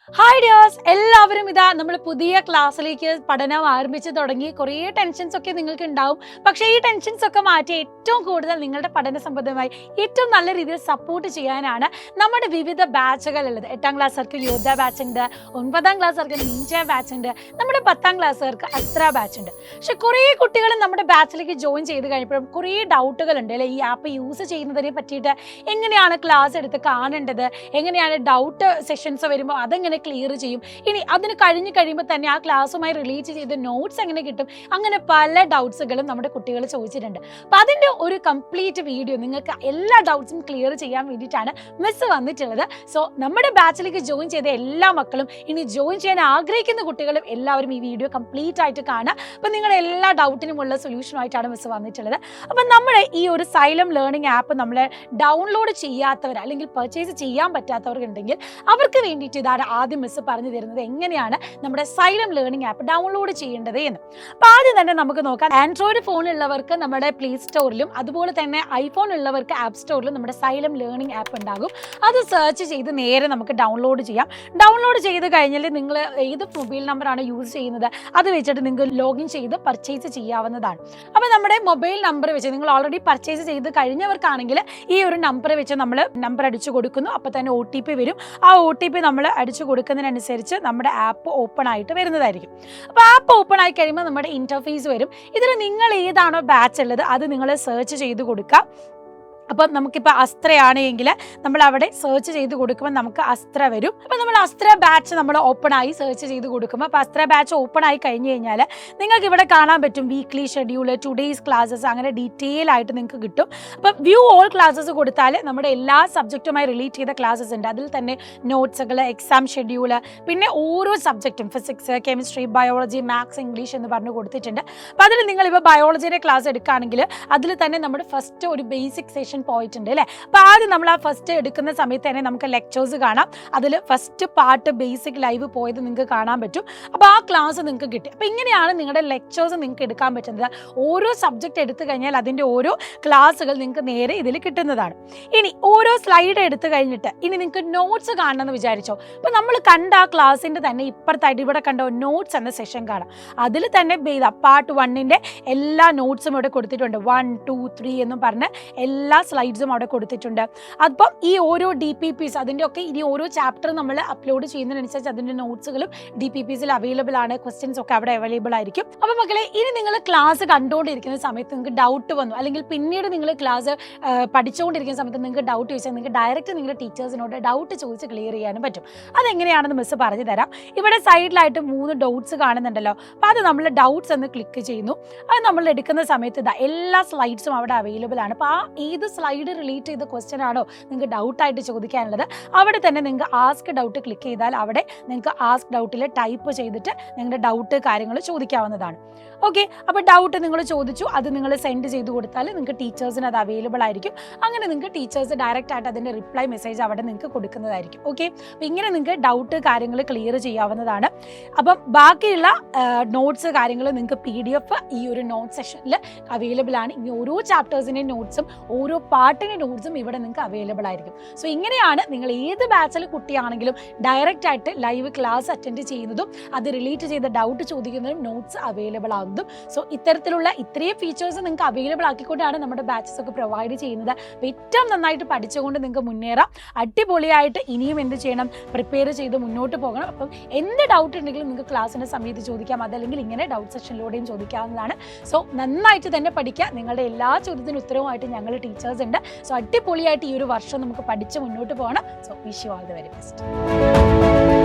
Hi dears, എല്ലാവരും ഇതാ നമ്മൾ പുതിയ ക്ലാസ്സിലേക്ക് പഠനം ആരംഭിച്ച് തുടങ്ങി. കുറേ ടെൻഷൻസ് ഒക്കെ നിങ്ങൾക്ക് ഉണ്ടാവും. പക്ഷേ ഈ ടെൻഷൻസ് ഒക്കെ മാറ്റി ഏറ്റവും കൂടുതൽ നിങ്ങളുടെ പഠന സംബന്ധമായി ഏറ്റവും നല്ല രീതിയിൽ സപ്പോർട്ട് ചെയ്യാനാണ് നമ്മുടെ വിവിധ ബാച്ചുകൾ ഉള്ളത്. 8ാം ക്ലാസ്സുകാർക്ക് യോദ്ധ ബാച്ച് ഉണ്ട്, 9ാം ക്ലാസ്സുകാർക്ക് നിഞ്ച ബാച്ച് ഉണ്ട്, നമ്മുടെ 10ാം ക്ലാസ്സുകാർക്ക് അസ്ത്ര ബാച്ച് ഉണ്ട്. പക്ഷെ കുറേ കുട്ടികൾ നമ്മുടെ ബാച്ചിലേക്ക് ജോയിൻ ചെയ്ത് കഴിഞ്ഞപ്പോഴും കുറേ ഡൗട്ടുകൾ ഉണ്ട് അല്ലേ, ഈ ആപ്പ് യൂസ് ചെയ്യുന്നതിനെ പറ്റിയിട്ട്. എങ്ങനെയാണ് ക്ലാസ് എടുത്ത് കാണേണ്ടത്, എങ്ങനെയാണ് ഡൗട്ട് സെഷൻസ് വരുമ്പോൾ അതെങ്ങനെ ക്ലിയർ ചെയ്യും, ഇനി അതിന് കഴിയുമ്പോൾ തന്നെ ആ ക്ലാസ്സുമായി റിലേറ്റ് ചെയ്ത് നോട്ട്സ് എങ്ങനെ കിട്ടും, അങ്ങനെ പല ഡൗട്ട്സുകളും നമ്മുടെ കുട്ടികൾ ചോദിച്ചിട്ടുണ്ട്. അപ്പം അതിൻ്റെ ഒരു കംപ്ലീറ്റ് വീഡിയോ നിങ്ങൾക്ക് എല്ലാ ഡൗട്ട്സും ക്ലിയർ ചെയ്യാൻ വേണ്ടിയിട്ടാണ് മിസ് വന്നിട്ടുള്ളത്. സോ നമ്മുടെ ബാച്ചിലേക്ക് ജോയിൻ ചെയ്ത എല്ലാ മക്കളും, ഇനി ജോയിൻ ചെയ്യാൻ ആഗ്രഹിക്കുന്ന കുട്ടികളും എല്ലാവരും ഈ വീഡിയോ കംപ്ലീറ്റ് ആയിട്ട് കാണുക. അപ്പം നിങ്ങളുടെ എല്ലാ ഡൗട്ടിനുമുള്ള സൊല്യൂഷനുമായിട്ടാണ് മിസ് വന്നിട്ടുള്ളത്. അപ്പം നമ്മൾ ഈ ഒരു സൈലം ലേണിംഗ് ആപ്പ് നമ്മൾ ഡൗൺലോഡ് ചെയ്യാത്തവർ അല്ലെങ്കിൽ പർച്ചേസ് ചെയ്യാൻ പറ്റാത്തവർക്കുണ്ടെങ്കിൽ അവർക്ക് വേണ്ടിയിട്ട് ഇതാണ് ആദ്യം മിസ് പറഞ്ഞു തരുന്നത് എങ്ങനെയാണ് നമ്മുടെ സൈലം ലേണിംഗ് ആപ്പ് ഡൗൺലോഡ് ചെയ്യേണ്ടത് എന്ന്. അപ്പോൾ ആദ്യം തന്നെ നമുക്ക് നോക്കാം. ആൻഡ്രോയിഡ് ഫോൺ ഉള്ളവർക്ക് നമ്മുടെ പ്ലേ സ്റ്റോറിലും അതുപോലെ തന്നെ ഐഫോൺ ഉള്ളവർക്ക് ആപ്പ് സ്റ്റോറിലും നമ്മുടെ സൈലം ലേണിംഗ് ആപ്പ് ഉണ്ടാകും. അത് സെർച്ച് ചെയ്ത് നേരെ നമുക്ക് ഡൗൺലോഡ് ചെയ്യാം. ഡൗൺലോഡ് ചെയ്ത് കഴിഞ്ഞാൽ നിങ്ങൾ ഏത് മൊബൈൽ നമ്പറാണ് യൂസ് ചെയ്യുന്നത് അത് വെച്ചിട്ട് നിങ്ങൾക്ക് ലോഗിൻ ചെയ്ത് പർച്ചേസ് ചെയ്യാവുന്നതാണ്. അപ്പോൾ നമ്മുടെ മൊബൈൽ നമ്പർ വെച്ച് നിങ്ങൾ ഓൾറെഡി പർച്ചേസ് ചെയ്ത് കഴിഞ്ഞവർക്കാണെങ്കിൽ ഈ ഒരു നമ്പർ വെച്ച് നമ്മൾ നമ്പർ അടിച്ചു കൊടുക്കുന്നു. അപ്പോൾ തന്നെ OTP വരും. ആ OTP നമ്മൾ അടിച്ചു കൊടുക്കുന്നതിനനുസരിച്ച് നമ്മുടെ ആപ്പ് ഓപ്പൺ ആയിട്ട് വരുന്നതായിരിക്കും. അപ്പോൾ ആപ്പ് ഓപ്പൺ ആയി കഴിയുമ്പോൾ നമ്മുടെ ഇന്റർഫേസ് വരും. ഇതിൽ നിങ്ങൾ ഏതാണോ ബാച്ച് ഉള്ളത് അത് നിങ്ങൾ സെർച്ച് ചെയ്ത് കൊടുക്കുക. അപ്പം നമുക്കിപ്പോൾ അസ്ത്രയാണെങ്കിൽ നമ്മൾ അവിടെ സെർച്ച് ചെയ്ത് കൊടുക്കുമ്പോൾ നമുക്ക് അസ്ത്ര വരും. അപ്പം നമ്മൾ അസ്ത്ര ബാച്ച് നമ്മൾ ഓപ്പൺ ആയി സെർച്ച് ചെയ്ത് കൊടുക്കുമ്പോൾ അപ്പോൾ അസ്ത്ര ബാച്ച് ഓപ്പൺ ആയി കഴിഞ്ഞ് കഴിഞ്ഞാൽ നിങ്ങൾക്ക് ഇവിടെ കാണാൻ പറ്റും വീക്ക്ലി ഷെഡ്യൂൾ, ടുഡേയ്സ് ക്ലാസ്സസ്, അങ്ങനെ ഡീറ്റെയിൽ ആയിട്ട് നിങ്ങൾക്ക് കിട്ടും. അപ്പം വ്യൂ ഓൾ ക്ലാസ്സസ് കൊടുത്താൽ നമ്മുടെ എല്ലാ സബ്ജക്റ്റുമായി റിലേറ്റ് ചെയ്ത ക്ലാസ്സസ് ഉണ്ട്. അതിൽ തന്നെ നോട്ട്സുകൾ, എക്സാം ഷെഡ്യൂൾ, പിന്നെ ഓരോ സബ്ജക്റ്റും physics, chemistry, biology, maths, English എന്ന് പറഞ്ഞ് കൊടുത്തിട്ടുണ്ട്. അപ്പോൾ അതിൽ നിങ്ങളിപ്പോൾ ബയോളജിയുടെ ക്ലാസ് എടുക്കുകയാണെങ്കിൽ അതിൽ തന്നെ നമ്മുടെ ഫസ്റ്റ് ഒരു ബേസിക് സെഷൻ പോയിട്ടുണ്ട് അല്ലേ. അപ്പോൾ ആദ്യം നമ്മൾ ആ ഫസ്റ്റ് എടുക്കുന്ന സമയത്ത് തന്നെ നമുക്ക് ലെക്ചേഴ്സ് കാണാം. അതിൽ ഫസ്റ്റ് പാർട്ട് ബേസിക് ലൈവ് പോയത് നിങ്ങൾക്ക് കാണാൻ പറ്റും. അപ്പോൾ ആ ക്ലാസ് നിങ്ങൾക്ക് കിട്ടി. അപ്പോൾ ഇങ്ങനെയാണ് നിങ്ങളുടെ ലെക്ചേഴ്സ് നിങ്ങൾക്ക് എടുക്കാൻ പറ്റുന്നത്. ഓരോ സബ്ജക്റ്റ് എടുത്തു കഴിഞ്ഞാൽ അതിൻ്റെ ഓരോ ക്ലാസ്സുകൾ നിങ്ങൾക്ക് നേരെ ഇതിൽ കിട്ടുന്നതാണ്. ഇനി ഓരോ സ്ലൈഡ് എടുത്തു കഴിഞ്ഞിട്ട് ഇനി നിങ്ങൾക്ക് നോട്ട്സ് കാണണമെന്ന് വിചാരിച്ചോ. അപ്പോൾ നമ്മൾ കണ്ട ആ ക്ലാസ്സിൻ്റെ തന്നെ ഇപ്പുറത്തായിട്ട് ഇവിടെ കണ്ടോ നോട്ട്സ് എന്ന സെഷൻ കാണാം. അതിൽ തന്നെ പാർട്ട് 1ൻ്റെ എല്ലാ നോട്ട്സും ഇവിടെ കൊടുത്തിട്ടുണ്ട്. 1, 2, 3 എന്നും പറഞ്ഞ് എല്ലാ സ്ലൈഡ്സും അവിടെ കൊടുത്തിട്ടുണ്ട്. അപ്പം ഈ ഓരോ DPPs അതിൻ്റെ ഒക്കെ ഇനി ഓരോ ചാപ്റ്റർ നമ്മൾ അപ്ലോഡ് ചെയ്യുന്നതിനനുസരിച്ച് അതിൻ്റെ നോട്ട്സുകളും DPPസിൽ അവൈലബിൾ ആണ്. ക്വസ്റ്റ്യൻസ് ഒക്കെ അവിടെ അവൈലബിൾ ആയിരിക്കും. അപ്പോൾ മക്കളെ, ഇനി നിങ്ങൾ ക്ലാസ് കണ്ടുകൊണ്ടിരിക്കുന്ന സമയത്ത് നിങ്ങൾക്ക് ഡൗട്ട് വന്നു, അല്ലെങ്കിൽ പിന്നീട് നിങ്ങൾ ക്ലാസ് പഠിച്ചുകൊണ്ടിരിക്കുന്ന സമയത്ത് നിങ്ങൾക്ക് ഡൗട്ട് ചോദിച്ചാൽ നിങ്ങൾക്ക് ഡയറക്റ്റ് നിങ്ങളുടെ ടീച്ചേഴ്സിനോട് ഡൗട്ട് ചോദിച്ച് ക്ലിയർ ചെയ്യാനും പറ്റും. അതെങ്ങനെയാണെന്ന് മിസ് പറഞ്ഞു തരാം. ഇവിടെ സൈഡിലായിട്ട് 3 ഡൗട്ട്സ് കാണുന്നുണ്ടല്ലോ. അപ്പോൾ അത് നമ്മൾ ഡൗട്ട്സ് എന്ന് ക്ലിക്ക് ചെയ്യുന്നു. അത് നമ്മൾ എടുക്കുന്ന സമയത്ത് എല്ലാ സ്ലൈഡ്സും അവിടെ അവൈലബിൾ ആണ്. അപ്പോൾ ആ ഏത് സ്ലൈഡ് റിലേറ്റ് ചെയ്ത ക്വസ്റ്റ്യൻ ആണോ നിങ്ങൾക്ക് ഡൗട്ടായിട്ട് ചോദിക്കാനുള്ളത് അവിടെ തന്നെ നിങ്ങൾക്ക് ആസ്ക് ഡൗട്ട് ക്ലിക്ക് ചെയ്താൽ അവിടെ നിങ്ങൾക്ക് ആസ്ക് ഡൗട്ടിൽ ടൈപ്പ് ചെയ്തിട്ട് നിങ്ങളുടെ ഡൗട്ട് കാര്യങ്ങൾ ചോദിക്കാവുന്നതാണ്. ഓക്കെ, അപ്പോൾ ഡൗട്ട് നിങ്ങൾ ചോദിച്ചു, അത് നിങ്ങൾ സെൻഡ് ചെയ്ത് കൊടുത്താൽ നിങ്ങൾക്ക് ടീച്ചേഴ്സിന് അത് അവൈലബിൾ ആയിരിക്കും. അങ്ങനെ നിങ്ങൾക്ക് ടീച്ചേഴ്സ് ഡയറക്റ്റ് ആയിട്ട് അതിൻ്റെ റിപ്ലൈ മെസ്സേജ് അവിടെ നിങ്ങൾക്ക് കൊടുക്കുന്നതായിരിക്കും. ഓക്കെ, അപ്പോൾ ഇങ്ങനെ നിങ്ങൾക്ക് ഡൗട്ട് കാര്യങ്ങൾ ക്ലിയർ ചെയ്യാവുന്നതാണ്. അപ്പം ബാക്കിയുള്ള നോട്ട്സ് കാര്യങ്ങൾ നിങ്ങൾക്ക് PDF ഈ ഒരു നോട്ട് സെഷനിൽ അവൈലബിൾ ആണ്. ഇനി ഓരോ ചാപ്റ്റേഴ്സിൻ്റെ നോട്ട്സും ഓരോ പാർട്ടിൻ്റെ നോട്ട്സും ഇവിടെ നിങ്ങൾക്ക് അവൈലബിൾ ആയിരിക്കും. സോ ഇങ്ങനെയാണ് നിങ്ങൾ ഏത് ബാച്ചിൽ കുട്ടിയാണെങ്കിലും ഡയറക്റ്റ് ആയിട്ട് ലൈവ് ക്ലാസ് അറ്റൻഡ് ചെയ്യുന്നതും അത് റിലേറ്റ് ചെയ്ത ഡൗട്ട് ചോദിക്കുന്നതും നോട്ട്സ് അവൈലബിൾ ആകുന്നതും. സോ ഇത്തരത്തിലുള്ള ഇത്രയും ഫീച്ചേഴ്സ് നിങ്ങൾക്ക് അവൈലബിൾ ആക്കിക്കൊണ്ടാണ് നമ്മുടെ ബാച്ചസ് ഒക്കെ പ്രൊവൈഡ് ചെയ്യുന്നത്. അപ്പോൾ ഏറ്റവും നന്നായിട്ട് പഠിച്ചുകൊണ്ട് നിങ്ങൾക്ക് മുന്നേറാം. അടിപൊളിയായിട്ട് ഇനിയും എന്ത് ചെയ്യണം, പ്രിപ്പയർ ചെയ്ത് മുന്നോട്ട് പോകണം. അപ്പം എന്ത് ഡൗട്ട് ഉണ്ടെങ്കിലും നിങ്ങൾക്ക് ക്ലാസ്സിൻ്റെ സമയത്ത് ചോദിക്കാം, അതല്ലെങ്കിൽ ഇങ്ങനെ ഡൗട്ട് സെഷനിലൂടെയും ചോദിക്കാവുന്നതാണ്. സോ നന്നായിട്ട് തന്നെ പഠിക്കുക. നിങ്ങളുടെ എല്ലാ ചോദ്യത്തിനും ഉത്തരവുമായിട്ട് ഞങ്ങൾ ടീച്ചേഴ്സ് ഉണ്ട്. സോ അടിപൊളിയായിട്ട് ഈ ഒരു വർഷം നമുക്ക് പഠിച്ച് മുന്നോട്ട് പോകണം. So wish you all the very best.